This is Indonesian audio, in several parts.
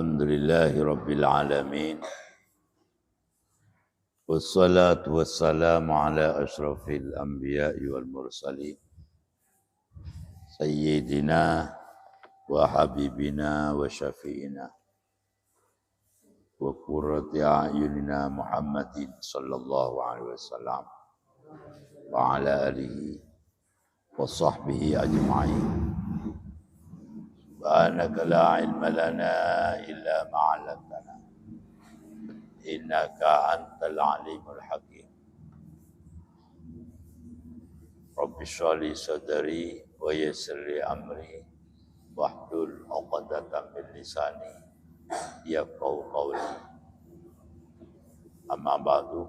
Alhamdulillahi Rabbil Alamin. Wassalatu wassalamu ala ashrafil anbiya'i wal mursalin. Sayyidina wa habibina wa syafi'ina. Wa qurrati a'yunina Muhammadin sallallahu alaihi wasallam. Wa ala alihi wa sahbihi ajma'in. Subhanaka la ilma lana illa ma'alamtana. Innaka antal alimul hakim. Rabbi shrah li sadri wa yassir li amri wahlul 'uqdatam min lisani yafqahu qawli. Amma ba'du.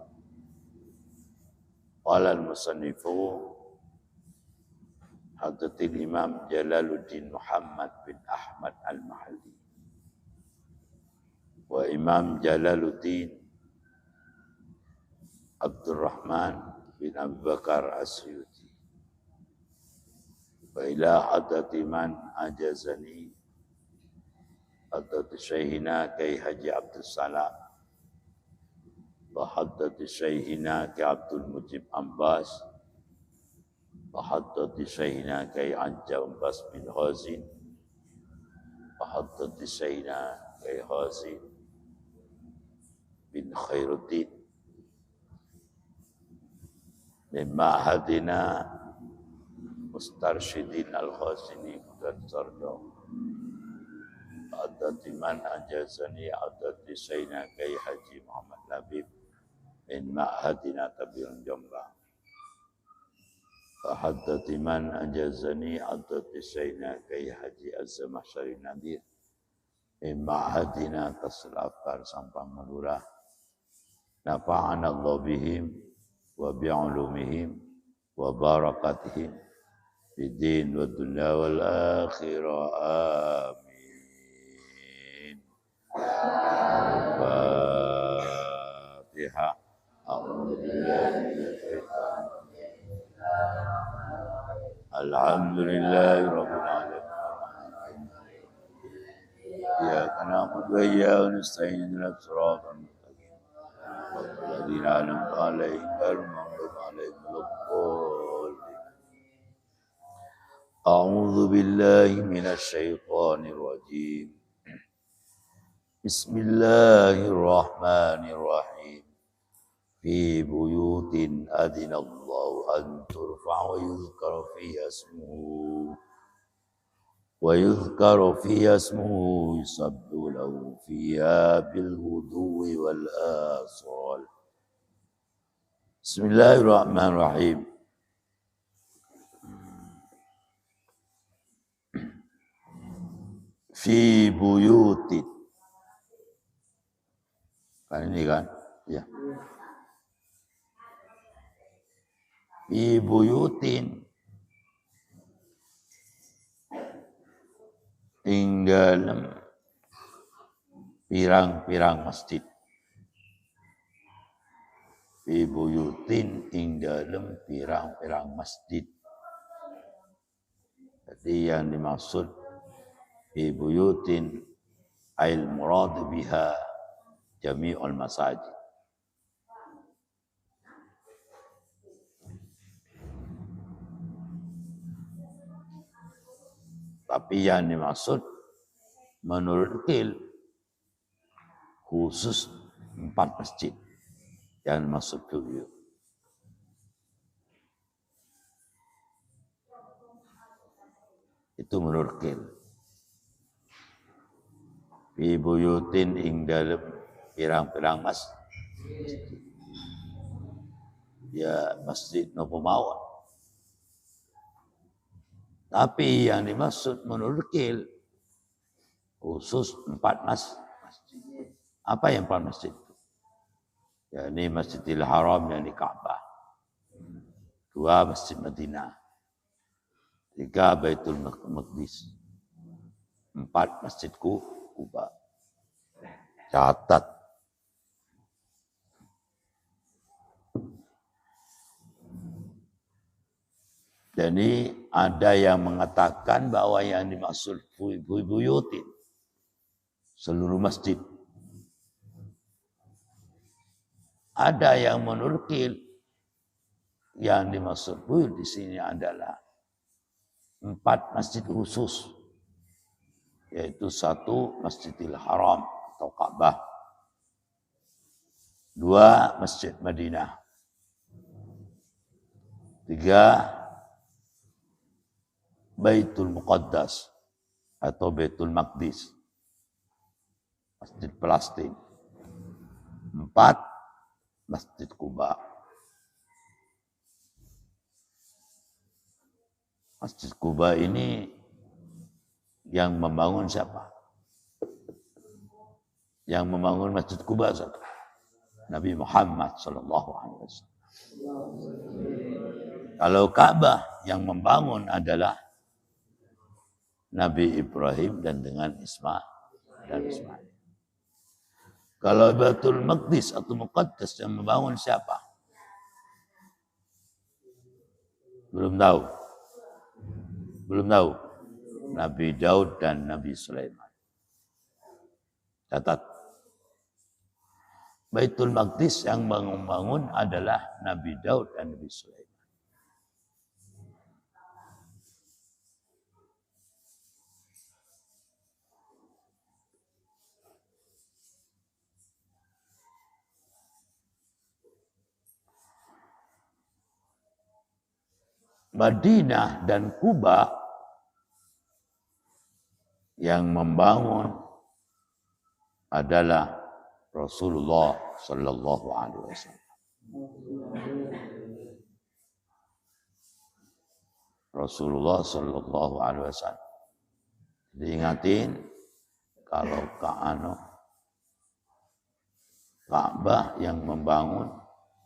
Qala al-musannifu Hadratil Imam Jalaluddin Muhammad bin Ahmad Al-Mahalli wa Imam Jalaluddin Abdurrahman bin Abu Bakar As-Suyuti wa ila hadrati man ajazani hadrati Syekhina Kai Haji Abdul Salam wa hadrati Syekhina Kai Abdul Mujib Ambas wa hadrati Syekhina Kai Anja Ambas bin Hazin wa hadrati Syekhina Kai Hazin bin Khairuddin min ma'hadina Mustarsyidin Al-Khazini dan Sardo Adati man ajazani adati Sayyidina Kai Haji Muhammad Labib min ma'hadina Tabirun Jombang Fahadati man ajazani adati Sayyidina Kai Haji Az-Zamahsyari Nadir min ma'hadina Tasrafkar Sampang Madura nafa'ana Allah bihim wa bi'ulumihim wa barakatihim bidin wa dunya wal akhirah amin. Al-Fatihah. Alhamdulillahi Rabbil Alamin. Iyyaka na'budu wa iyyaka nasta'in ihdinas siratal mustaqim. الذين أنعمت عليهم غير المغضوب عليهم ولا الضالين. أعوذ بالله من الشيطان الرجيم. بسم الله الرحمن الرحيم. في بيوت أذن الله أن ترفع ويذكر فيها اسمه يسبح له فيها بالغدو والآصال. بسم الله الرحمن الرحيم. Fi buyutin. Kan ini kan? Ya. Fi buyutin. Tinggal pirang-pirang masjid. Fi buyutin tinggal pirang-pirang masjid. Jadi yang dimaksud fi buyutin ail murad biha jami'ul masajid. Tapi yang dimaksud menurut Qil khusus 4 masjid yang dimaksud buyut. Itu menurut Qil. Fi buyutin ing dalem pirang-pirang masjid. Ya masjid napa mawon. Tapi yang dimaksud menurut Qil khusus 4 masjid. Apa yang 4 masjid itu? Ya, ini Masjidil Haram yang di Ka'bah. 2 Masjid Madinah. 3 Baitul Maqdis. 4 Masjid Kuba. Catat. Jadi ada yang mengatakan bahwa yang dimaksud buyutin seluruh masjid. Ada yang menurkil yang dimaksud buyut di sini adalah 4 masjid khusus, yaitu 1 Masjidil Haram atau Ka'bah, 2 Masjid Madinah, 3 Baitul Muqaddas atau Baitul Maqdis, Masjid Palestina, 4 Masjid Kuba. Masjid Kuba ini yang membangun siapa? Yang membangun Masjid Kuba siapa? Nabi Muhammad sallallahu alaihi wasallam. Kalau Ka'bah yang membangun adalah Nabi Ibrahim dan dengan Ismail. Kalau Baitul Maqdis atau Muqaddas yang membangun siapa? Belum tahu. Nabi Daud dan Nabi Sulaiman. Catat. Baitul Maqdis yang membangun adalah Nabi Daud dan Nabi Sulaiman. Madinah dan Kuba yang membangun adalah Rasulullah sallallahu alaihi wasallam. Rasulullah sallallahu alaihi wasallam. Diingatin kalau Ka'bah yang membangun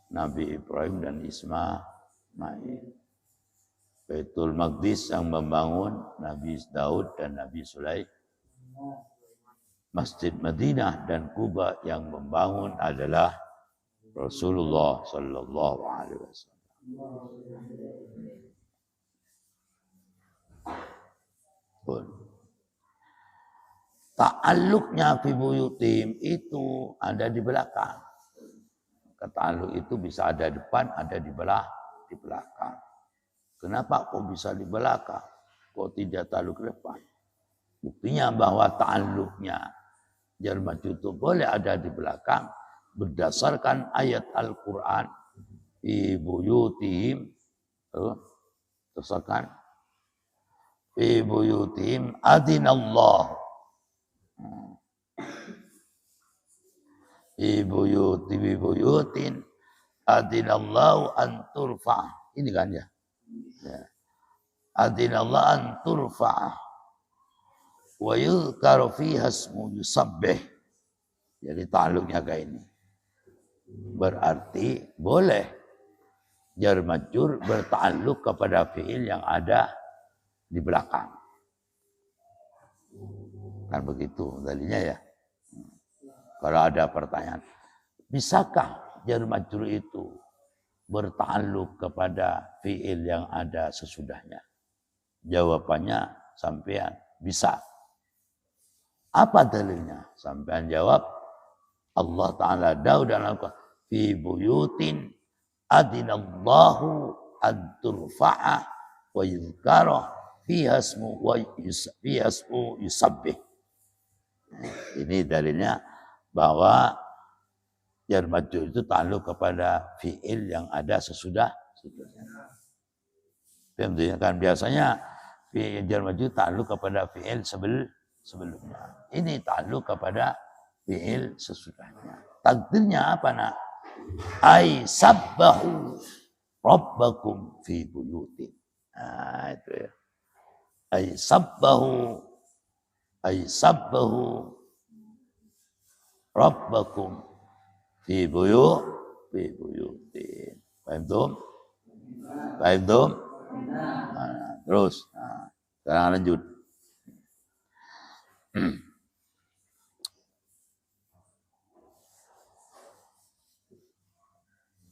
Nabi Ibrahim dan Ismail. Baitul Maqdis yang membangun Nabi Daud dan Nabi Sulaiman. Masjid Madinah dan Kuba yang membangun adalah Rasulullah sallallahu alaihi wasallam. Ta'alluqnya fi buyutim itu ada di belakang. Ta'alluq itu bisa ada di depan, ada di belakang. Kenapa kok bisa di belakang? Kok tidak ta'alluq ke depan? Buktinya bahwa ta'alluqnya jar majrur itu boleh ada di belakang berdasarkan ayat Al-Qur'an. Ibuyutihim, berdasarkan ibuyutihim adinallah. Ibuyutin adinallahu an turfa. Ini kan ya. Adinallahu an turfa wa yuzkaru fiha ismu yusabbih. Jadi ta'alluqnya kayak ini. Berarti boleh jar majrur berta'alluq kepada fiil yang ada di belakang. Kan begitu dalilnya ya. Kalau ada pertanyaan, bisakah jar majrur itu berta'alluq kepada fiil yang ada sesudahnya? Jawabannya sampean bisa. Apa dalilnya? Sampean jawab, Allah Ta'ala daud dalam Al-Quran, fi buyutin adinallahu ad-turfa'a wa yuzkara fiha ismu yusabbih. Ini dalilnya bahwa jar majrur itu ta'alluq kepada fiil yang ada sesudahnya. Kan biasanya fiil jar majrur ta'alluq kepada fiil sebelumnya. Ini ta'alluq kepada fiil sesudahnya. Takdirnya apa nak? Ai sabbahu rabbakum fi buyutin. Nah, itu ya. Ai sabbahu rabbakum fi buyutin. Paham tuh? Nah, terus. Nah, sekarang lanjut.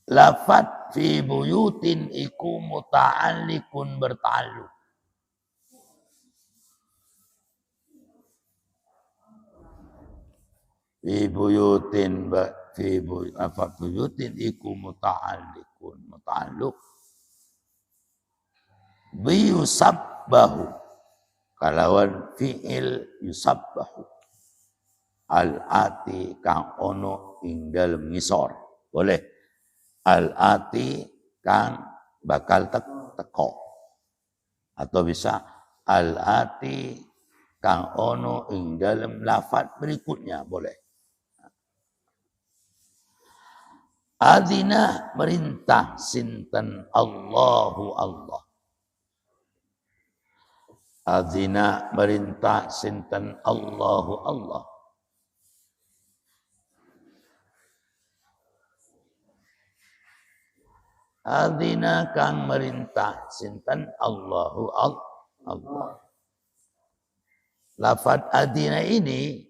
Lafat fi buyutin iku muta'alliqun berta'alluq. fi buyutin apa buyutin iku muta'alluq bi yusabbahu kalawan fi'il yusabbahu al-ati kang ono ing dalem ngisor boleh al-ati kang bakal teko atau bisa al-ati kang ono ing dalem lafaz berikutnya boleh. Adina merintah sinten Allahu Allah. Adina merintah sinten Allahu Allah. Adina kang merintah sinten Allahu Allah. Lafaz adina ini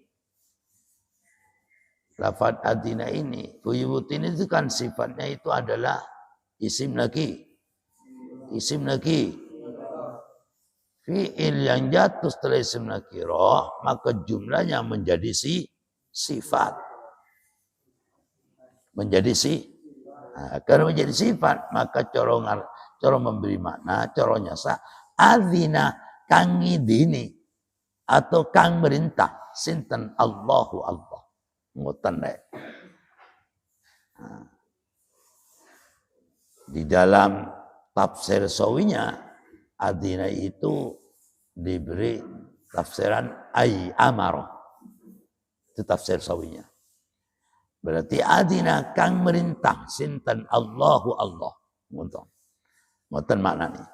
buyutin itu kan sifatnya itu adalah isim lagi. Fi'il yang jatuh setelah isim nakirah, maka jumlahnya menjadi sifat. Karena menjadi sifat, maka coro memberi makna, coro nyasa, adzina kang ngidini atau kang merintah sinten Allahu Allah. Ngoten nek. Di dalam tafsir sawinya adina itu diberi tafsiran ay amarah. Itu tafsir sawinya. Berarti adina kang merintah sinten Allahu Allah. Ngoten maknanya.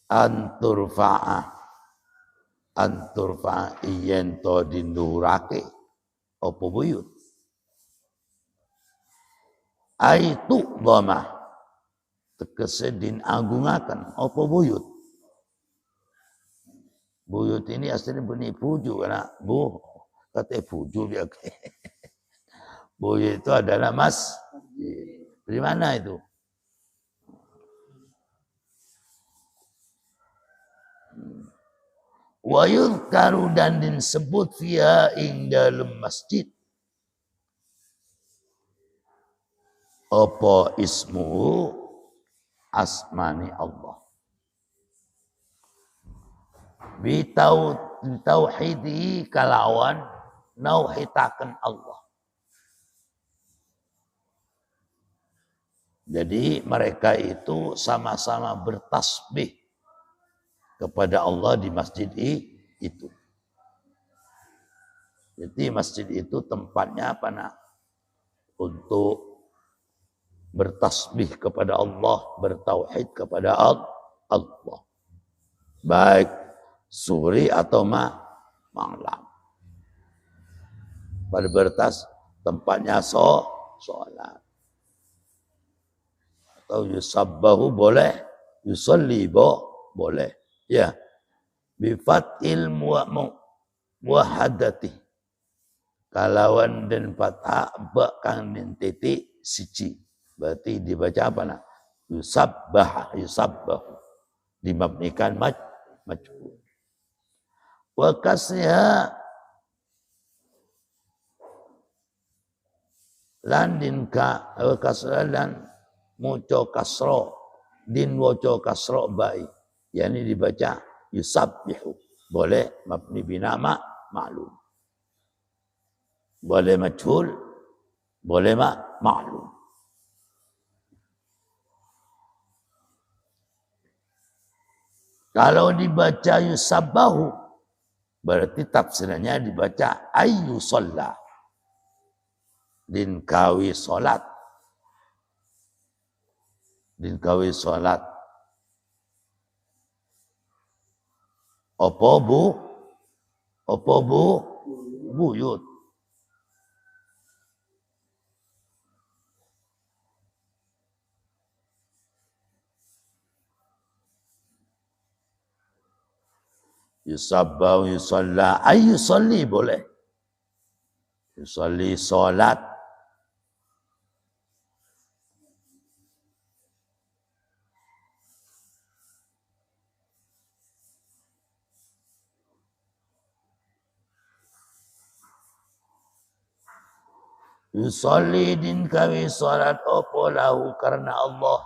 Anturfa'a iyen to dinurake apa buyut. Aitu dhamah tegese din agungaken apa buyut. Buyut ini aslinya bunyi buju karena kata buju biar. Buyut itu adalah mas. Dari mana itu? Wa yudhkaru dan disebut fiha ing dalam masjid. Apa ismu asmani Allah. Bitauhidi kalawan nauhitaken Allah. Jadi mereka itu sama-sama bertasbih kepada Allah di masjid itu. Jadi masjid itu tempatnya apa nak? Untuk bertasbih kepada Allah, bertauhid kepada Allah. Baik suri atau malam. Pada tempatnya sholat. Atau yusabbahu boleh, yusalli boleh. Ya. Bifatil muwahadati. Kalawan dan fathah ba kang titik siji. Berarti dibaca apa nak? Yusabbahu. Dimabnikan majhul. Wa kasriha lan din ka wa kasra lan muco kasro din waco kasro bai. Yani dibaca yusabbihu. Boleh mabni binama ma'lum. Boleh majhul, boleh ma'lum. Kalau dibaca yusabbahu, berarti tafsirannya dibaca ayyusalla. Din kawi solat. Apa buyut. Yusabbahu yusalla ayyusalli boleh. Yusalli solat. yusolli din kawi salat opo lahu karena Allah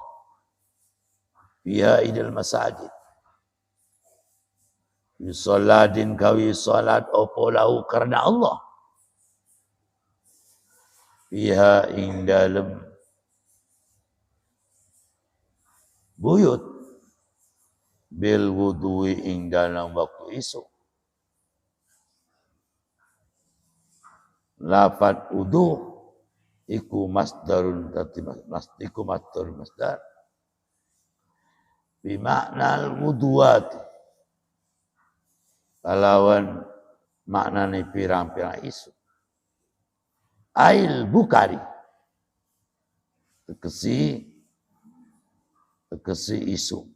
biha idil masajid. Yusolladin kawi salat opo lahu karena Allah biha ing dalem buyut bil wudui ing dalam waktu isuk. Lafat wudu iku masdarun iku masdar bimakna wuduat kalawan maknane pirang-pirang isu ail bukari tegesi isu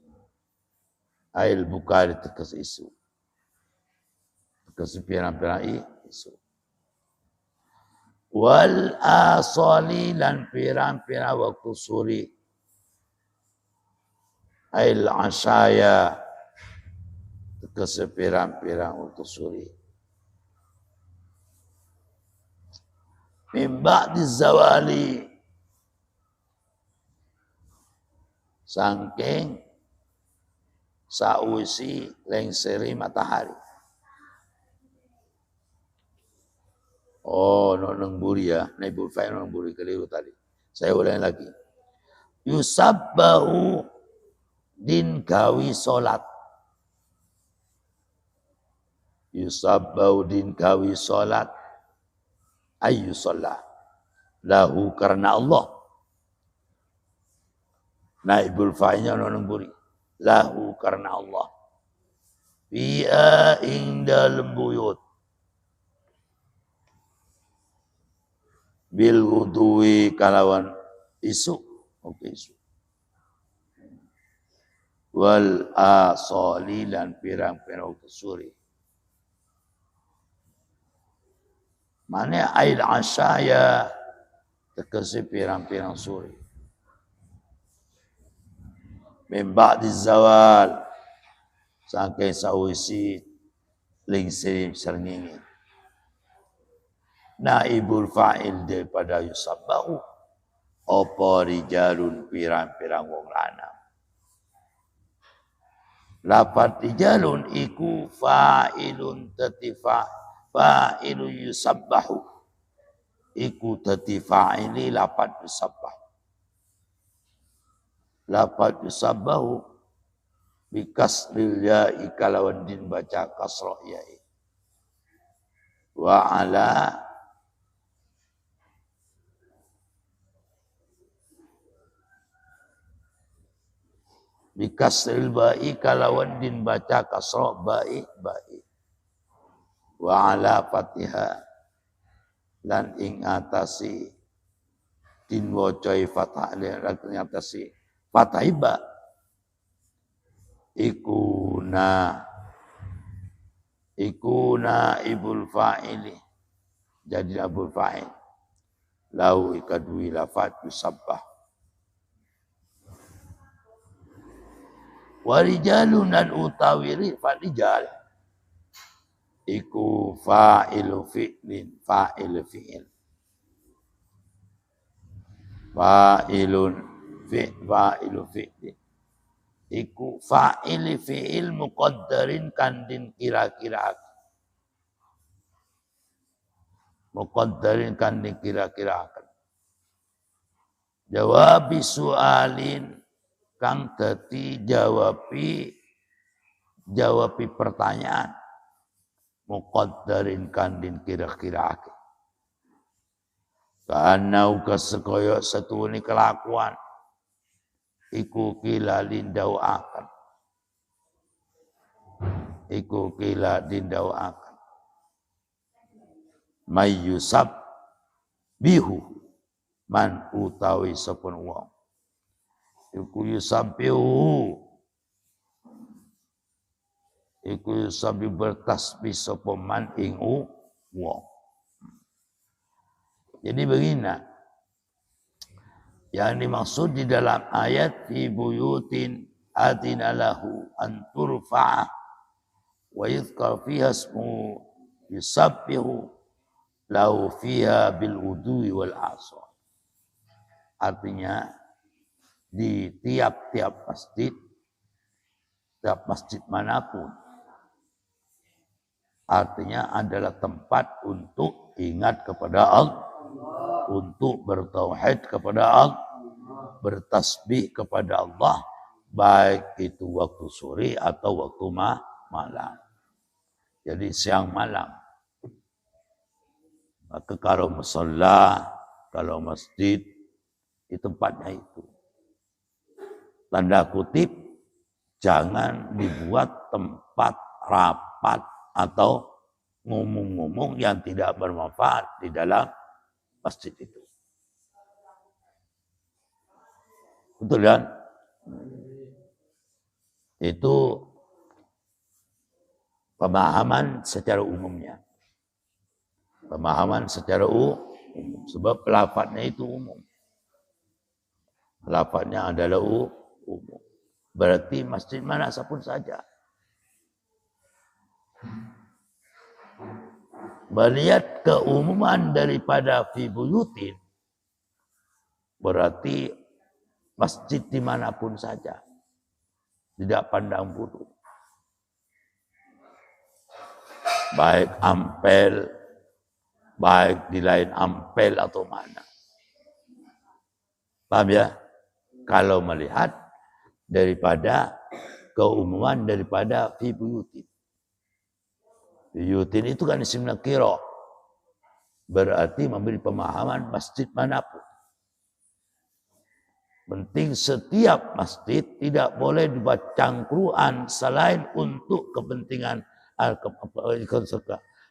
ail bukari tegesi isu tegesi pirang-pirang isu wal asali lan pirang-pirang waktu suri ail asyaya tegesi pirang-pirang waktu suri min ba'di zawali saking sausi lengseri matahari. Oh, nong buri ya, naibul fa'il nong buri keliru tadi. Saya ulangi lagi. Yusabbahu din gawi salat. Yusabbahu din gawi salat. Ayu sholat lahu karena Allah. Naibul fa'ilnya nong buri. Lahu karena Allah. Bi'a ing dalem buyut. Bil wudui kalawan isu. Oke isu. Wal asali lan pirang-pirang kesuri. Mana ail asyaya tegesi pirang-pirang suri. Min ba'di zawal saking sawisi lingsir serngingi. Naibul fa'il daripada yusabbahu apa rijalun pirang-pirang wong lanang. Lafat rijalun iku fa'ilun tatifa fa'ilu yusabbahu iku dadi fa'ili lafat yusabbah. Lafat yusabbahu bikasril ya'i kalawan din baca kasrah ya'i. Wa ala bikasril ba'i kalawan din baca kasrah ba'i. Wa ala fatiha lan ing atasi din wocoi fathah lan ing atasi fathiba ikuna ibul fa'ili jadi abul fa'il lau ikadwi lafat yusabbah warijalun dan utawiri farijal iku fa'ilu fi'lin fa'il fi'il fa'ilu fi'lin iku fa'il fi'il muqaddarin kandin kira-kira akan jawabi su'alin kang dadi jawabi pertanyaan muqaddarin kandin kira-kira akan kanau kesekoyo setuni kelakuan iku kila lindau akan mayyusab bihu man utawi sapun wong iku yusabi bertasbih sapa man ing wong. Jadi begini, yang dimaksud di dalam ayat fi buyutin adina lahu an turfa'a wa yuzkar fiha ismu yusabbihu lahu fiha bil udwi wal asal. Artinya di tiap-tiap masjid manapun, artinya adalah tempat untuk ingat kepada Allah, untuk bertauhid kepada Allah, bertasbih kepada Allah, baik itu waktu sore atau waktu malam. Jadi siang malam. Maka kalau musalla, kalau masjid, di tempatnya itu. Tanda kutip, jangan dibuat tempat rapat atau ngomong-ngomong yang tidak bermanfaat di dalam masjid itu. Betul kan? Itu pemahaman secara umumnya. Pemahaman secara umum. Sebab lafadznya itu umum. Lafadznya adalah umum. Berarti masjid mana pun saja. Melihat keumuman daripada fi buyutin, berarti masjid dimanapun saja. Tidak pandang bulu. Baik Ampel, baik di lain Ampel atau mana. Paham ya? Kalau melihat daripada keumuman daripada fi buyutin. Buyutin itu kan isim nakirah. Berarti memberi pemahaman masjid manapun. Penting setiap masjid tidak boleh dibuat cangkruan selain untuk kepentingan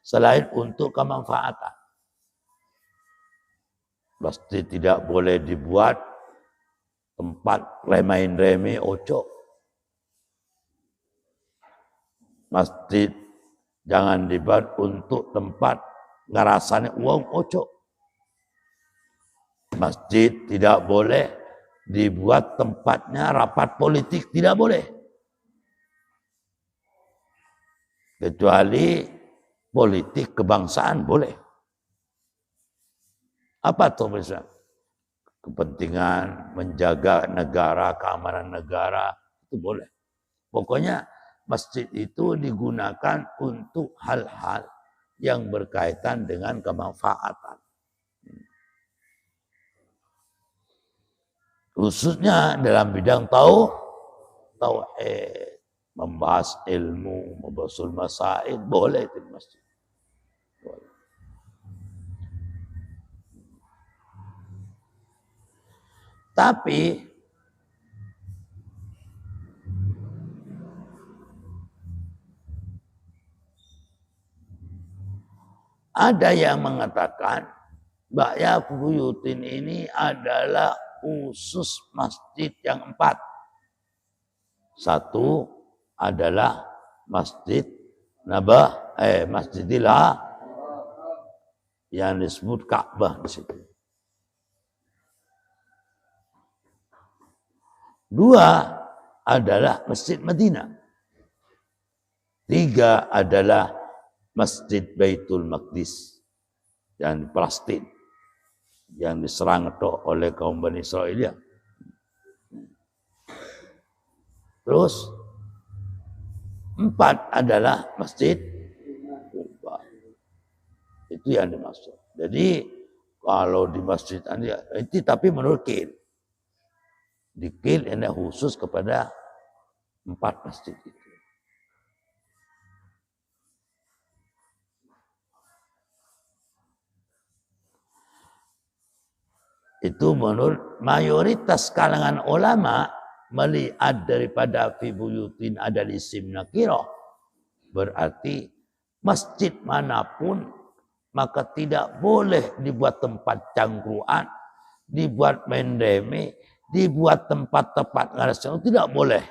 selain untuk kemanfaatan. Masjid tidak boleh dibuat tempat remeh-remeh ojo. Masjid jangan dibuat untuk tempat ngerasane uang ojo. Masjid tidak boleh dibuat tempatnya rapat politik, tidak boleh. Kecuali politik kebangsaan boleh. Apa tuh misalnya? Kepentingan menjaga negara, keamanan negara, itu boleh. Pokoknya masjid itu digunakan untuk hal-hal yang berkaitan dengan kemanfaatan. Khususnya dalam bidang tauhid, membahas ilmu, membasul masail, boleh itu di masjid. Boleh. Tapi ada yang mengatakan bahwa buyutin ini adalah khusus masjid yang 4. Satu adalah Masjid Masjidil yang disebut Ka'bah di situ. 2 adalah Masjid Madinah. 3 adalah Masjid Baitul Maqdis yang di Palestina, yang diserang oleh kaum Bani Israel. Terus 4 adalah Masjid Kuba. Itu yang dimaksud. Jadi kalau di masjid itu tapi menurut Qil. Di Qil ini khusus kepada 4 masjid itu. Itu menurut mayoritas kalangan ulama melihat daripada fi buyutin ada isim nakirah. Berarti masjid manapun maka tidak boleh dibuat tempat cangkruan, dibuat mendeme, dibuat tempat-tempat ngarasan, tidak boleh.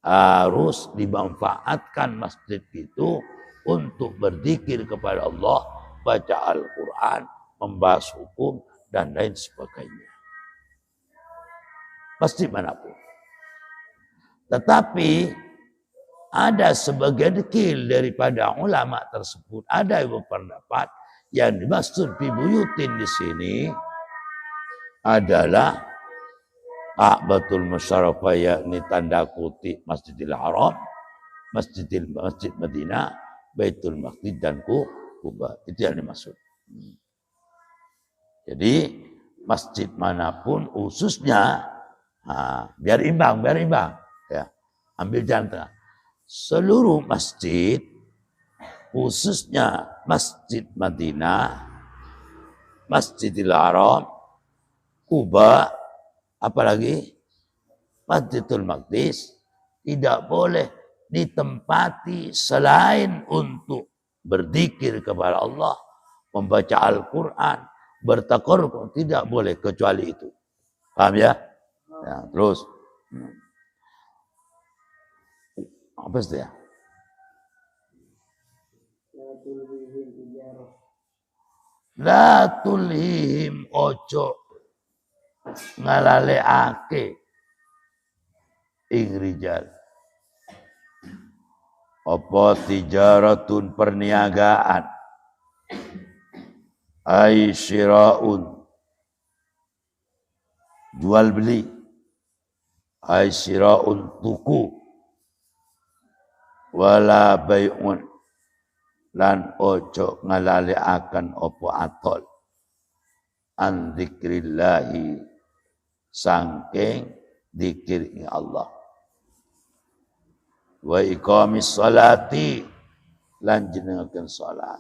Harus dimanfaatkan masjid itu untuk berzikir kepada Allah, baca Al-Quran, membahas hukum, dan lain sebagainya. Masjid manapun. Tetapi ada sebagian kecil daripada ulama tersebut, ada yang berpendapat Yang dimaksud fi buyutin di sini adalah Ka'batul Musyarrafah, yakni tanda kutip Masjidil Haram, Masjid Madinah, Baitul Maqdis dan Kuba. Itu yang dimaksud. Jadi masjid manapun khususnya, biar imbang, ya, ambil jalan tengah. Seluruh masjid, khususnya Masjid Madinah, Masjidil Haram, Kuba, apalagi Masjidul Maqdis, tidak boleh ditempati selain untuk berzikir kepada Allah, membaca Al-Quran, bertakarrub, tidak boleh kecuali itu. Paham ya? Ya, terus. Apa itu ya? La tulhihim ojo ngalaleake ing rijal apa tijaratun perniagaan ai syiraun jual beli ai syiraun tuku wala bai'un lan ojo ngalaleaken apa atol an dzikrillahi sangking dzikir Allah wa iqamis salati lan jenengaken salat.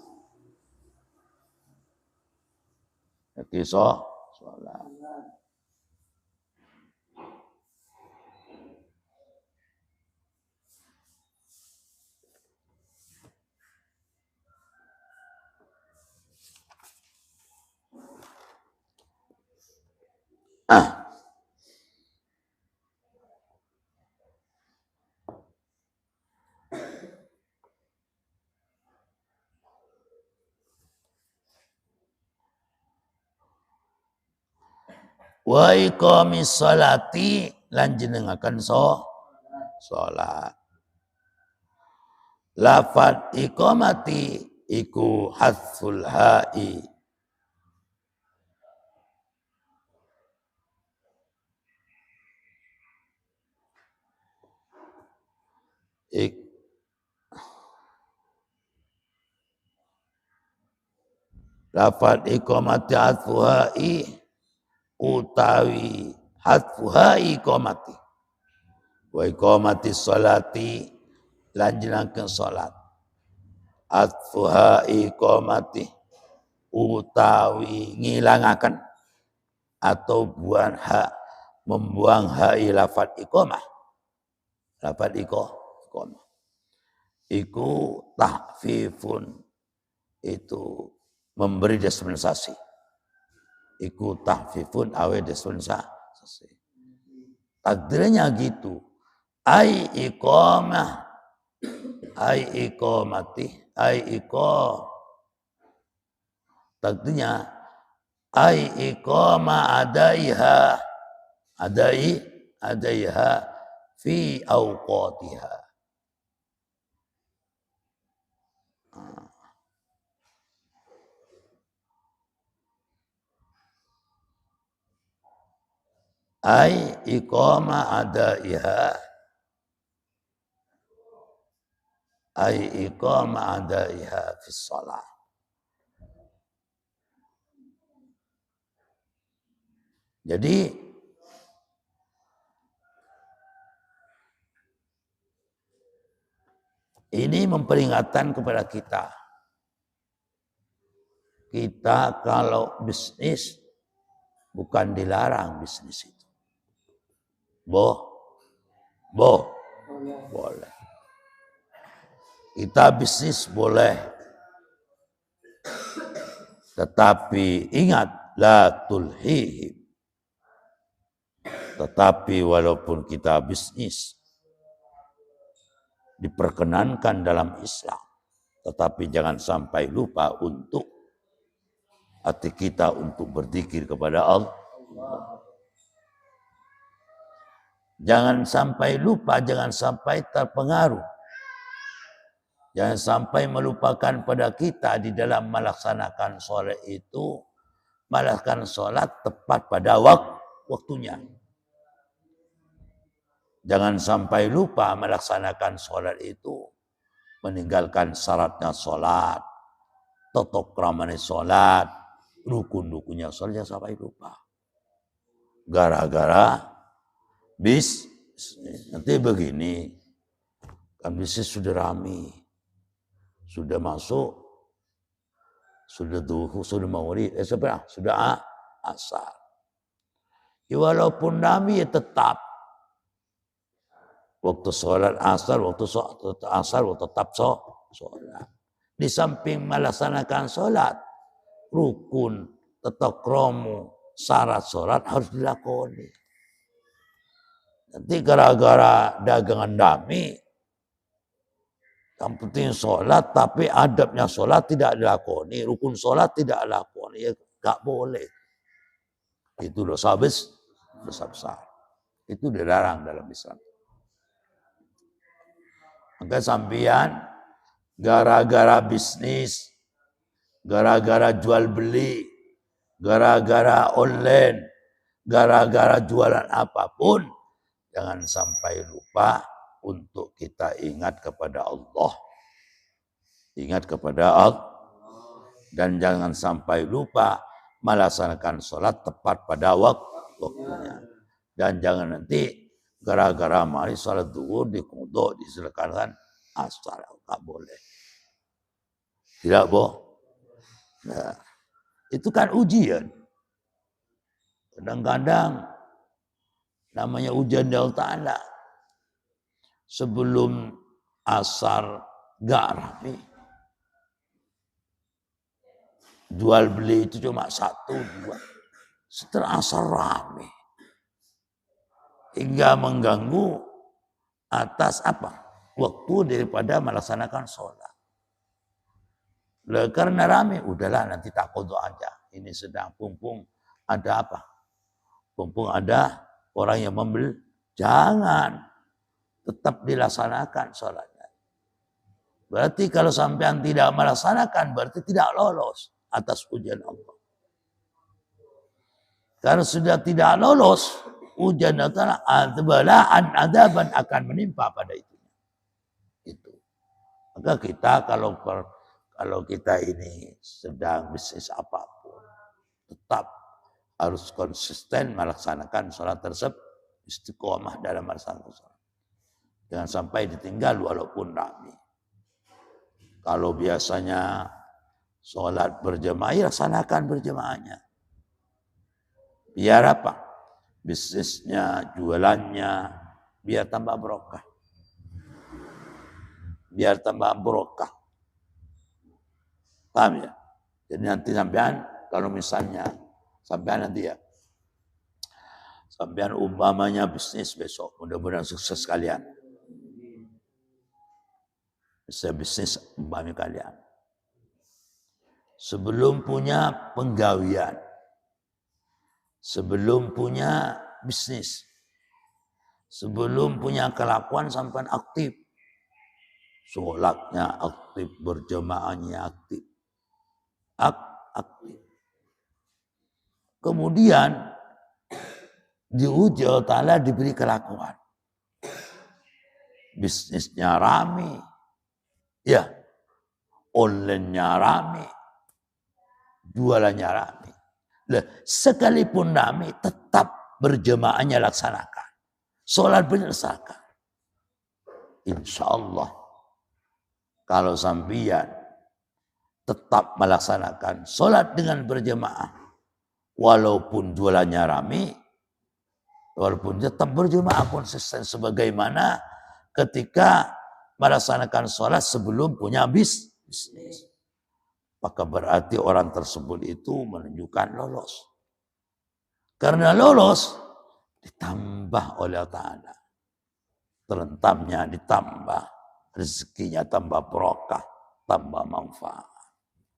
Jadi salat. Wa iqamis salati lan jenengaken salat. Lafad iqamati iku hasful ha'i lafad iqamati hasful ha'i utawi hasful ha'i iqamati wa iqamati salati lan jenengaken salat. Hasful ha'i iqamati utawi ngilangaken atau membuang ha'i lafad iqamah. Lafad iqamah iku tahfifun, itu memberi dispensasi. Iku tahfifun awe dispensasi. Takdirnya gitu. Ai iqamah, ai iqamati, ai iqam. Takdirnya ai iqama adaiha, adaiha fi awqatiha. Ai iqama adaiha, ai iqama adaiha fi shalah. Jadi ini memperingatkan kepada kita. Kita kalau bisnis bukan dilarang bisnis itu. Boleh. Kita bisnis boleh. Tetapi ingat, la tulhihim. Tetapi walaupun kita bisnis diperkenankan dalam Islam, tetapi jangan sampai lupa untuk hati kita untuk berzikir kepada Allah. Jangan sampai lupa, jangan sampai terpengaruh. Jangan sampai melupakan pada kita di dalam melaksanakan sholat itu, melaksanakan sholat tepat pada waktunya. Jangan sampai lupa melaksanakan sholat itu, meninggalkan syaratnya sholat, totok kramane sholat, rukun-rukunnya sholat, jangan sampai lupa. Gara-gara nanti begini, kan bisnis sudah rame, sudah masuk, sudah duhur, sudah maghrib, sudah asar. Ya, walaupun rame ya tetap waktu sholat asar, waktu tetap sholat. Di samping melaksanakan sholat, rukun, tata krama, syarat sholat harus dilakoni. Nanti gara-gara dagangan dami, yang penting sholat, tapi adabnya sholat tidak dilakoni, rukun sholat tidak dilakoni, ya gak boleh. Itu dosa besar. Itu dilarang dalam Islam. Maka sampean gara-gara bisnis, gara-gara jual beli, gara-gara online, gara-gara jualan apapun, jangan sampai lupa untuk kita ingat kepada Allah. Ingat kepada Allah. Dan jangan sampai lupa melaksanakan sholat tepat pada waktunya. Dan jangan nanti gara-gara mari sholat zuhur dikodok, disilakan asar. Tak boleh. Tidak boleh. Nah, itu kan ujian. Kadang-kadang namanya ujian dari Allah Ta'ala. Sebelum asar gak rame. Jual beli itu cuma 1, 2. Setelah asar rame. Hingga mengganggu atas waktu daripada melaksanakan sholat. Karena rame, udahlah nanti tak kodok aja. Ini sedang pumpung ada apa? Pumpung ada orang yang membeli. Jangan. Tetap dilaksanakan sholatnya. Berarti kalau sampean tidak melaksanakan, berarti tidak lolos atas ujian Allah. Karena sudah tidak lolos, ujian Allah, balaan adaban akan menimpa pada itu. Maka kita kalau kita ini sedang bisnis apapun, tetap harus konsisten melaksanakan sholat tersebut, istiqomah dalam melaksanakan sholat. Jangan sampai ditinggal walaupun rame. Kalau biasanya sholat berjemaah, laksanakan berjemaahnya. Biar apa? Bisnisnya, jualannya, biar tambah barokah. Biar tambah barokah. Paham ya? Jadi nanti sampean, kalau misalnya, sampean nanti ya, sampean umpamanya bisnis besok, mudah-mudahan sukses kalian. Bisa bisnis umpamanya kalian. Sebelum punya penggawian, sebelum punya bisnis, sebelum punya kelakuan sampai aktif. Sholatnya aktif, berjemaahnya aktif. Aktif. Kemudian diuji Allah Ta'ala diberi kelakuan. Bisnisnya rame. Ya, online-nya rame. Jualannya rame. Sekalipun rame, tetap berjemaahnya laksanakan. Sholat berlaksanakan. Insya Allah, kalau sampeyan tetap melaksanakan sholat dengan berjemaah, walaupun jualannya rame, walaupun tetap berjemaah konsisten sebagaimana ketika melaksanakan sholat sebelum punya bisnis. Maka berarti orang tersebut itu menunjukkan lolos. Karena lolos, ditambah oleh Allah Ta'ala. Terentamnya ditambah, rezekinya tambah barokah, tambah manfaat.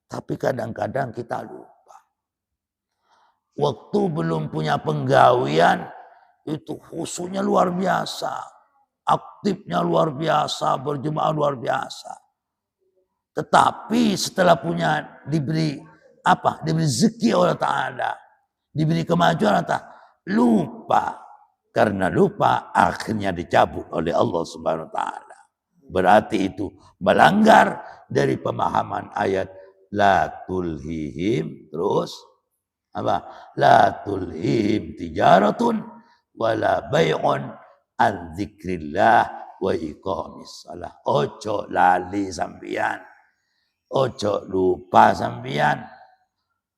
Tapi kadang-kadang kita lupa. Waktu belum punya penggawian, itu khusyuknya luar biasa. Aktifnya luar biasa, berjemaah luar biasa. Tetapi setelah punya diberi apa? Diberi rezeki oleh Ta'ala, diberi kemajuan Allah, lupa. Karena lupa akhirnya dicabut oleh Allah Subhanahu wa taala. Berarti itu melanggar dari pemahaman ayat la tulhihim, terus apa? La tulhihim tijaratun wala bai'un an dzikrillah wa iqamis shalah. Ojo lali sampeyan. Ojo lupa sampeyan.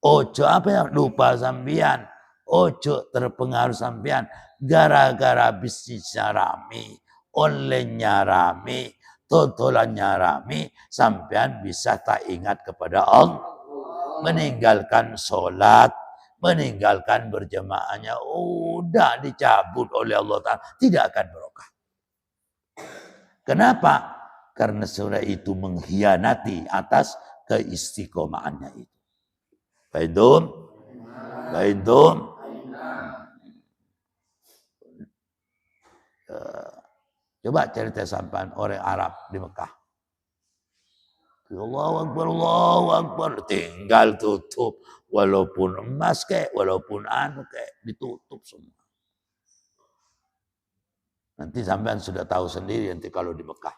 Ojo apa ya? Lupa sampeyan. Ojo terpengaruh sampeyan gara-gara bisnisnya rame, online-nya rame, tontolannya rame, sampean bisa tak ingat kepada Allah, meninggalkan sholat, meninggalkan berjamaahnya, udah dicabut oleh Allah Ta'ala, tidak akan barokah. Kenapa? Karena surah itu mengkhianati atas keistiqomahannya itu. Baidum, baidum. Coba cerita sampan orang Arab di Mekah. Allahu Akbar, Allahu Akbar. Tinggal tutup. Walaupun emas kayak, walaupun anu kayak, ditutup semua. Nanti sampean sudah tahu sendiri nanti kalau di Mekah.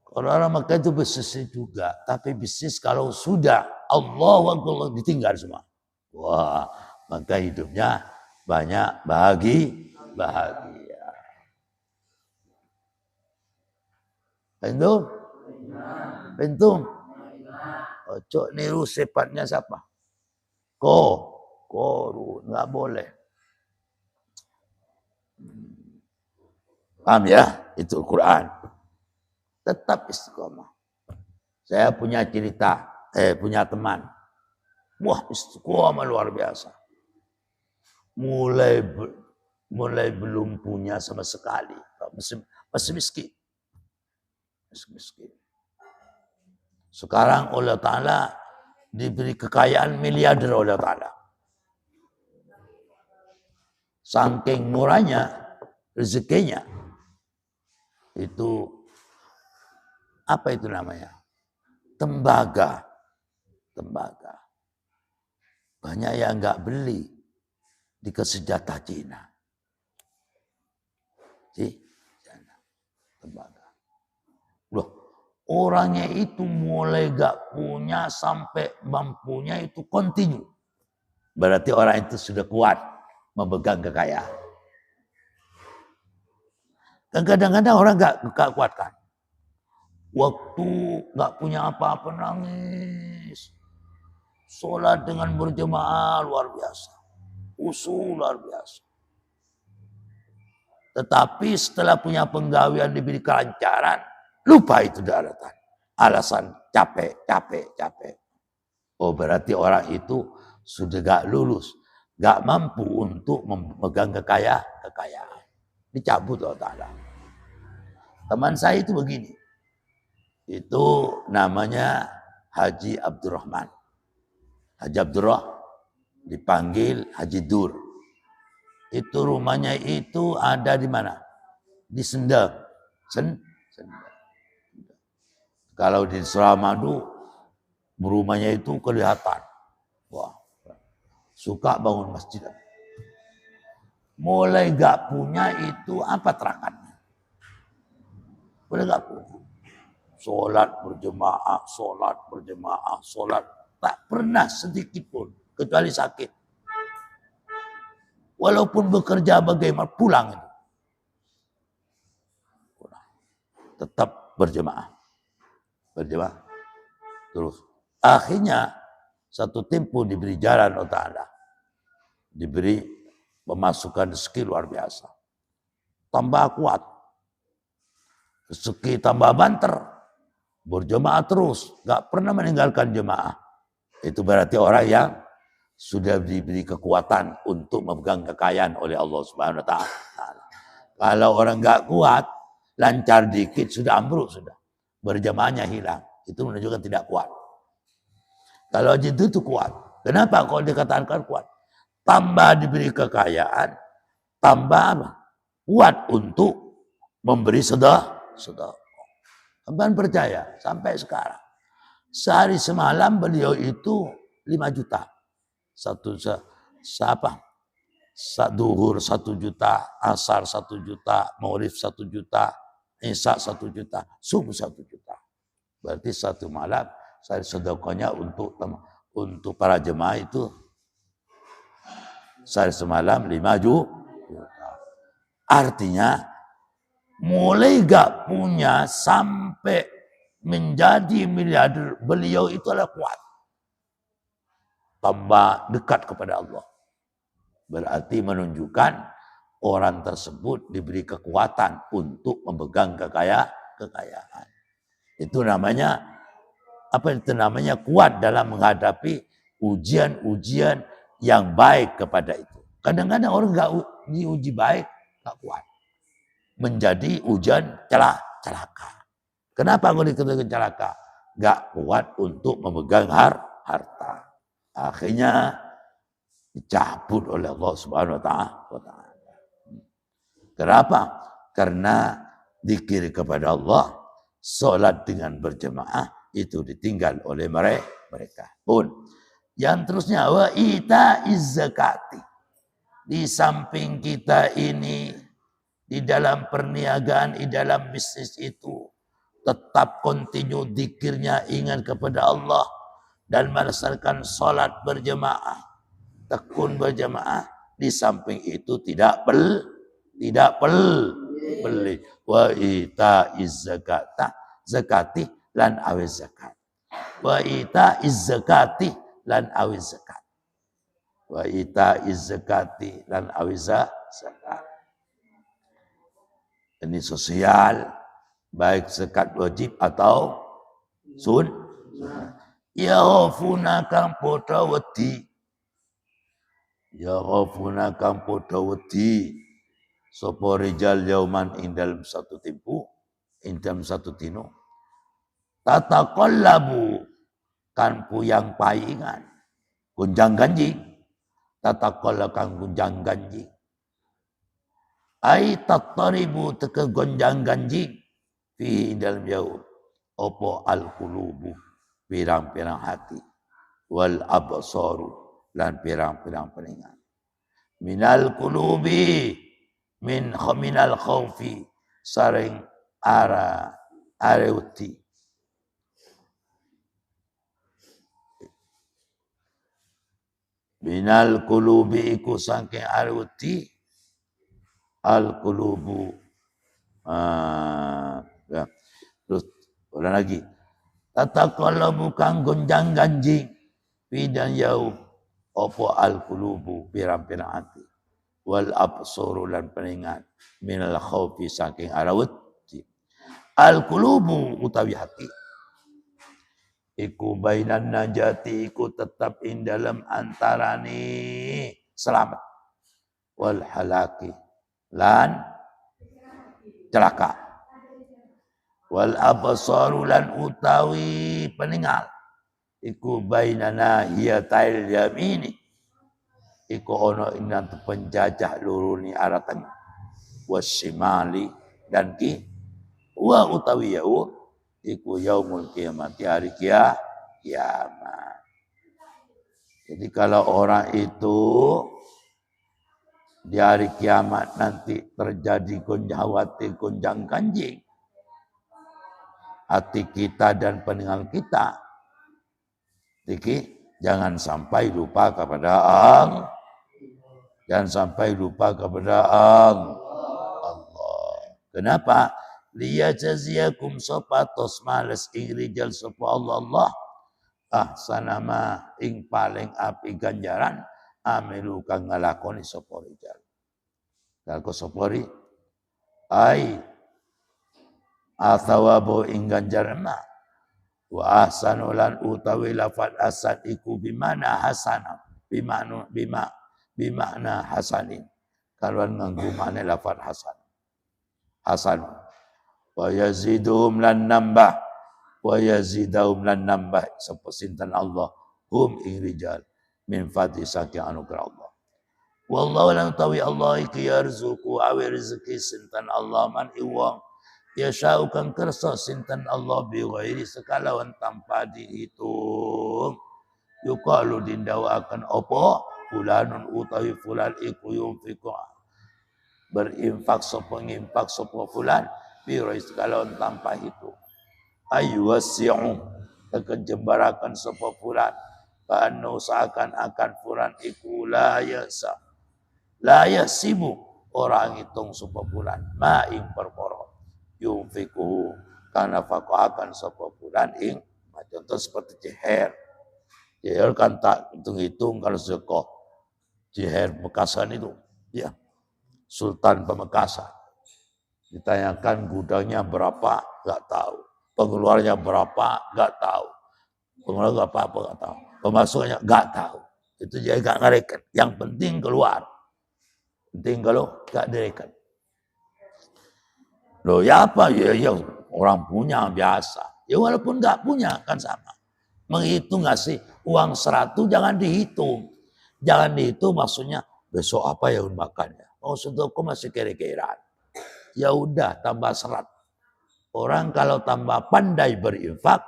Kalau orang Mekah itu bisnisnya juga. Tapi bisnis kalau sudah Allahu Akbar ditinggal semua. Wah, maka hidupnya banyak bahagia. Bentum? Bentum? Ojo niru sifatnya siapa? Koru, nggak boleh. Paham ya? Itu Al-Quran. Tetap istiqomah. Saya punya cerita, punya teman. Wah, istiqomah luar biasa. Mulai belum punya sama sekali. Masih miskin. Sekarang oleh Ta'ala diberi kekayaan miliarder oleh Ta'ala. Saking murahnya rezekinya. Itu apa itu namanya? Tembaga. Banyak yang nggak beli, dikasih jatah Cina. Tembaga. Loh, orangnya itu mulai gak punya sampai mampunya itu kontinu. Berarti orang itu sudah kuat memegang kekayaan. Dan kadang-kadang orang gak kuatkan. Waktu gak punya apa-apa nangis. Sholat dengan berjemaah luar biasa. Usul luar biasa. Tetapi setelah punya penggawean diberi kelancaran, lupa itu daratan. Alasan capek. Oh berarti orang itu sudah gak lulus. Gak mampu untuk memegang kekayaan. Dicabut Allah Ta'ala. Teman saya itu begini. Itu namanya Haji Abdurrahman. Haji Abdurrahman dipanggil Haji Dur. Itu rumahnya itu ada di mana? Di Sendang. Kalau di Suramadu, rumahnya itu kelihatan. Wah, suka bangun masjid. Mulai gak punya itu apa terakannya? Mulai gak punya. Sholat berjemaah. Tak pernah sedikit pun, kecuali sakit. Walaupun bekerja bagaimana, pulang itu. Tetap berjemaah. Terus akhirnya satu tempo diberi jalan Allah Ta'ala. Diberi pemasukan rezeki luar biasa. Tambah kuat. Rezeki tambah banter. Berjemaah terus. Gak pernah meninggalkan jemaah. Itu berarti orang yang sudah diberi kekuatan untuk memegang kekayaan oleh Allah Subhanahu wa Ta'ala. Kalau orang gak kuat, lancar dikit sudah ambruk sudah. Berjamaahnya hilang. Itu menunjukkan tidak kuat. Kalau itu kuat. Kenapa kalau dikatakan kuat? Tambah diberi kekayaan, tambah apa? Kuat untuk memberi sedekah. Abang percaya sampai sekarang. Sehari semalam beliau itu 5 juta. Duhur 1 juta, asar 1 juta, maghrib 1 juta, isya 1 juta, subuh 1 juta. Berarti satu malam saya sedekahnya untuk para jemaah itu sehari semalam 5 juta. Artinya mulai gak punya sampai menjadi miliarder, beliau itu adalah kuat. Tambah dekat kepada Allah. Berarti menunjukkan orang tersebut diberi kekuatan untuk memegang kekayaan. Itu namanya kuat dalam menghadapi ujian-ujian yang baik kepada itu. Kadang-kadang orang gak diuji baik, gak kuat. Menjadi ujian celaka. Kenapa kau dikatakan celaka? Gak kuat untuk memegang harta. Akhirnya dicabut oleh Allah Subhanahu wa Ta'ala. Kenapa? Karena zikir kepada Allah, salat dengan berjemaah itu ditinggal oleh mereka. Pun yang terusnya wa itaiz zakati. Di samping kita ini di dalam perniagaan, di dalam bisnis itu tetap continue zikirnya, ingat kepada Allah dan melaksanakan salat berjemaah, tekun berjemaah. Di samping itu tidak beli wa itaiz zakati lan awiz zakat. Wa itaiz zakati lan awiz zakat. Wa itaiz zakati lan awiz zakat. Ini sosial, baik zakat wajib atau sunnah. Ya ghafuna kang podo wedi. Ya ghafuna kang podo wedi. Sopo rijal yauman ing dalam satu tempo, ing dalam satu tino. Tataqallabu kan puyang paingan. Gunjang ganjing. Tataqallabu kan gunjang ganjing. Ai tattaribu teke gonjang ganjing fi dalam yaum opo al qulubu pirang-pirang hati wal absaru lan pirang-pirang peningan minal qulubi minal khaufi saring areuti minal qulubi iku saking areuti al-qulubu. Ya. Terus ulang lagi. Tataqallabu kang gonjang ganjing pidan yaum opo al-qulubu pirang-pirang hati wal absuru lan peningan minal khaufi saking arawati. Al-qulubu utawi hati iku bainan najati iku tetap ing dalam antarane selamat wal halaki lan celaka wal absaru lan utawi peninggal iku bainana hiyatil yamini iku ono ing penjajah loro ni arah tengah wasimali dan wa utawi yaum iku yaumul kiamat hari kiamat. Jadi kalau orang itu di hari kiamat nanti terjadi gonjang ganjing hati kita dan peninggal kita. Jadi jangan sampai lupa kepada Allah. Jangan sampai lupa kepada Allah. Kenapa? Liyajaziyakum sopatos males ing rijal sopa Allah ahsanama ing paling api ganjaran amilu kang ngalakoni sapa rijal. Kalko sapa ai athawabu ing ganjaran ma wa ahsanulan utawi lafal asad iku bimana hasana bimana hasanin kalwan nganggo mane lafal hasan wa yazidum lan nambah wa yazidum lan nambah sapa sinten Allah hum ing rijal min fadli saking anugerah Allah. Wallahu lan tawi Allah iki yarzuqu awi rezeki sinten Allah man iwang Ya syaukan kersa sinten Allah bi ghairi sekalawan tanpa dihitung. Yuqalu dindawakan apa? Fulanun utawi fulan iku yunfiqu berinfak sapa ngimpak sapa fulan bi ghairi sekalawan tanpa hitung. Ayu wasi'u kejembarakan sapa fulan. Kanu seakan-akan fulan iku la yasibu orang hitung sapa fulan ma ing perkara yunfiku karena akan sapa fulan ing contoh seperti jeher kan tak hitung-hitung kalau sedekah jeher Pemekasan itu ya Sultan Pemekasan ditanyakan gudangnya berapa nggak tahu pengeluarnya berapa nggak tahu pengeluar apa nggak tahu pemasukannya nggak tahu itu jadi nggak ngereken yang penting keluar penting kalau nggak direkan. Loh ya apa? Ya orang punya biasa. Ya walaupun nggak punya kan sama. Menghitung ngasih uang 100 jangan dihitung. Jangan dihitung maksudnya besok apa ya makannya. Oh sedekah masih kira-kira. Ya udah tambah 100. Orang kalau tambah pandai berinfak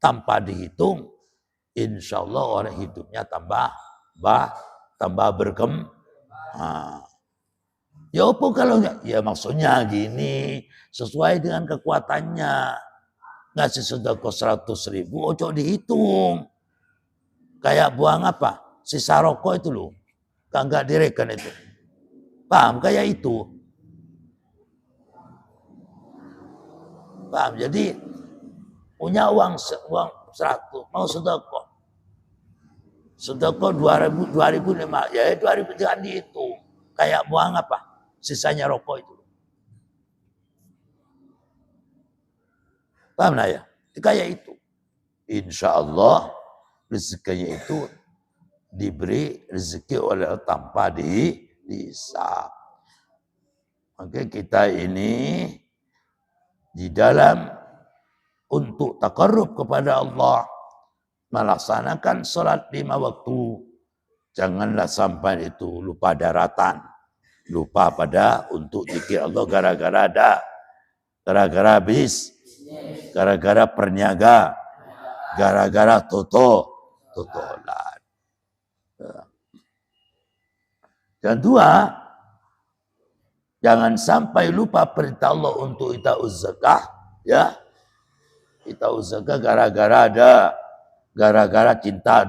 tanpa dihitung, insya Allah orang hidupnya tambah berkembang. Ya apa kalau enggak? Ya maksudnya gini, sesuai dengan kekuatannya. Ngasih sedekah 100.000, ojo dihitung. Kayak buang apa? Sisa rokok itu loh. Enggak direken itu. Paham? Kayak itu. Paham? Jadi punya uang 100, mau sedekah. Sedekah 2.005, ya 2.000 jangan dihitung. Kayak buang apa? Sisanya rokok itu. Paham lah ya? Kayak itu. Insya Allah rezekinya itu diberi rezeki oleh tanpa dihisab. Maka kita ini di dalam untuk takarrub kepada Allah melaksanakan sholat 5 waktu. Janganlah sampai itu lupa daratan. Lupa pada untuk zikir Allah gara-gara bis, gara-gara perniaga, gara-gara totolan. Dan 2, jangan sampai lupa perintah Allah untuk ita'uz zakah, ya. Ita'uz zakah gara-gara cinta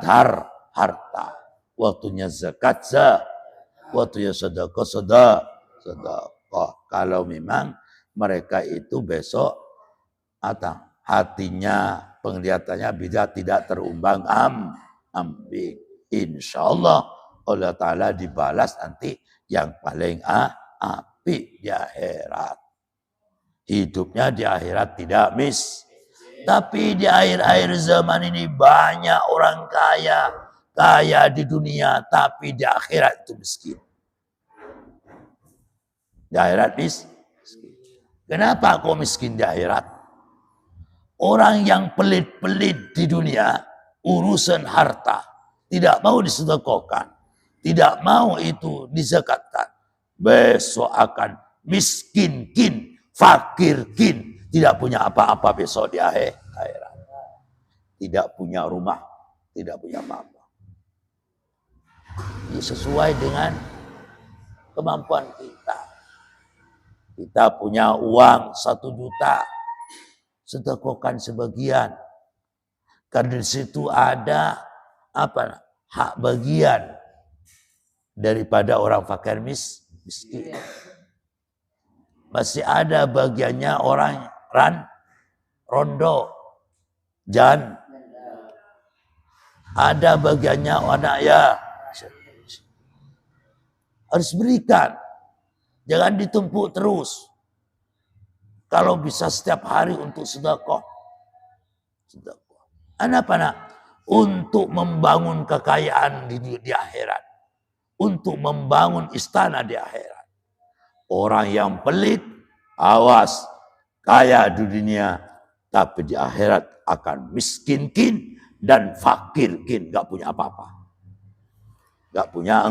harta. Waktunya zakat waktunya sedekah. Kalau memang mereka itu besok hatinya, penglihatannya bisa tidak terumbang ambing. Insya Allah Allah Ta'ala dibalas nanti yang paling apik di akhirat. Hidupnya di akhirat tidak tapi di akhir-akhir zaman ini banyak orang kaya di dunia, tapi di akhirat itu miskin. Di akhirat miskin. Kenapa kau miskin di akhirat? Orang yang pelit-pelit di dunia, urusan harta, tidak mau disedekahkan, tidak mau itu dizakatkan, besok akan miskin fakir tidak punya apa-apa besok di akhirat. Tidak punya rumah, tidak punya apa-apa. Ini sesuai dengan kemampuan kita. Kita punya uang 1 juta, sedekahkan sebagian. Karena di situ ada hak bagian daripada orang fakir miskin. Masih ada bagiannya orang rondo, ada bagiannya anak ya. Harus berikan. Jangan ditumpuk terus. Kalau bisa setiap hari untuk sedekah. Apa? Untuk membangun kekayaan di akhirat. Untuk membangun istana di akhirat. Orang yang pelit, awas, kaya di dunia, tapi di akhirat akan miskin dan fakir gak punya apa-apa. Gak punya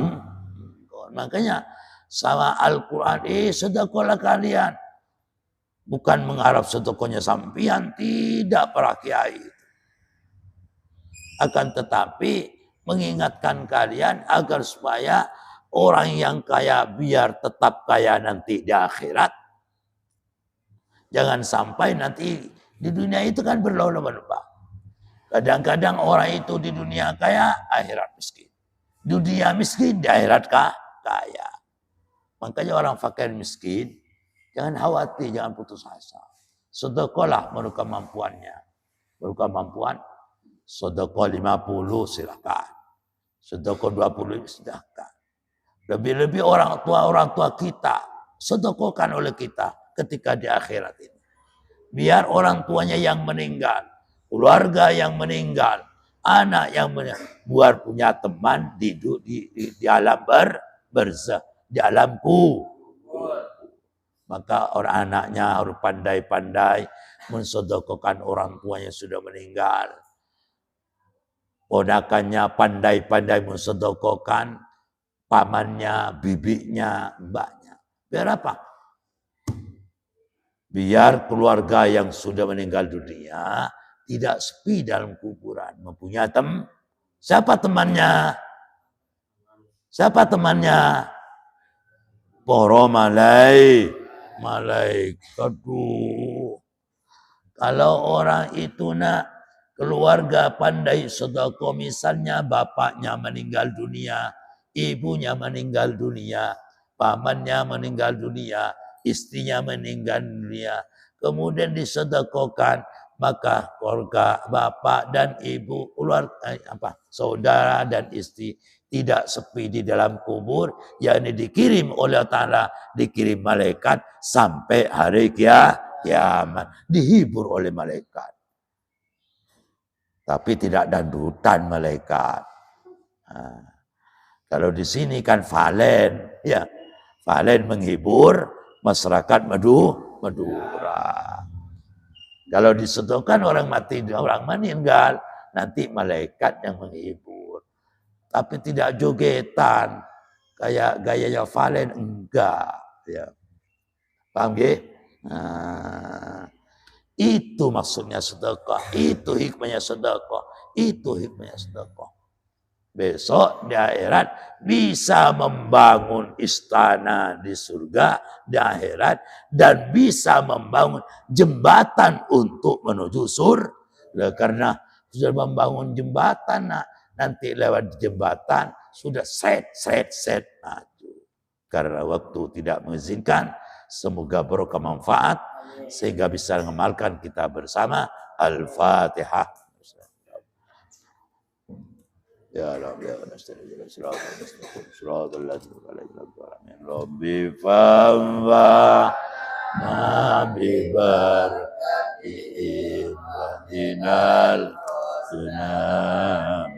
Makanya sama Al-Quran, sedekahlah kalian. Bukan mengharap sedekahnya sampean, tidak para kiai. Akan tetapi mengingatkan kalian agar supaya orang yang kaya biar tetap kaya nanti di akhirat. Jangan sampai nanti di dunia itu kan berlomba-lomba. Kadang-kadang orang itu di dunia kaya, akhirat miskin. Dunia miskin, di akhirat kaya. Makanya orang fakir miskin, jangan khawatir, jangan putus asa. Sedekahlah menurut kemampuannya. Menurut kemampuan, sedekah 50 silakan. Sedekah 20 silakan. Lebih-lebih orang tua kita sedekahkan oleh kita ketika di akhirat ini. Biar orang tuanya yang meninggal, keluarga yang meninggal, anak yang meninggal, buat punya teman di alam barzakh, di alamku. Maka orang anaknya harus pandai-pandai mensedekahkan orang tuanya sudah meninggal. Ponakannya pandai-pandai mensedekahkan pamannya, bibinya, mbaknya. Biar apa? Biar keluarga yang sudah meninggal dunia tidak sepi dalam kuburan. Mempunyai siapa temannya? Siapa temannya? Para malaikat. Kalau orang itu nak keluarga pandai sedekah, misalnya bapaknya meninggal dunia, ibunya meninggal dunia, pamannya meninggal dunia, istrinya meninggal dunia, kemudian disedekahkan, maka keluarga bapak dan ibu, saudara dan istri tidak sepi di dalam kubur, yakni dikirim oleh Allah Ta'ala, dikirim malaikat sampai hari kiamat, dihibur oleh malaikat. Tapi tidak dangdutan malaikat. Nah, kalau di sini kan valen, ya, valen menghibur masyarakat Madura. Kalau disedekahkan orang mati, orang meninggal, nanti malaikat yang menghibur. Tapi tidak jogetan kayak gayanya valen, enggak, ya. Paham nggih? Nah, itu maksudnya sedekah, itu hikmahnya sedekah, itu hikmahnya sedekah. Besok di akhirat bisa membangun istana di surga di akhirat dan bisa membangun jembatan untuk menuju surga. Karena sudah membangun jembatan, nanti lewat jembatan sudah set maju. Karena waktu tidak mengizinkan, semoga berkah manfaat sehingga bisa mengamalkan kita bersama. Al-Fatihah. Ya Rabbi, ya Rabbi, Rabbi fa'amwa Nabi bar Ibrahimal Sunam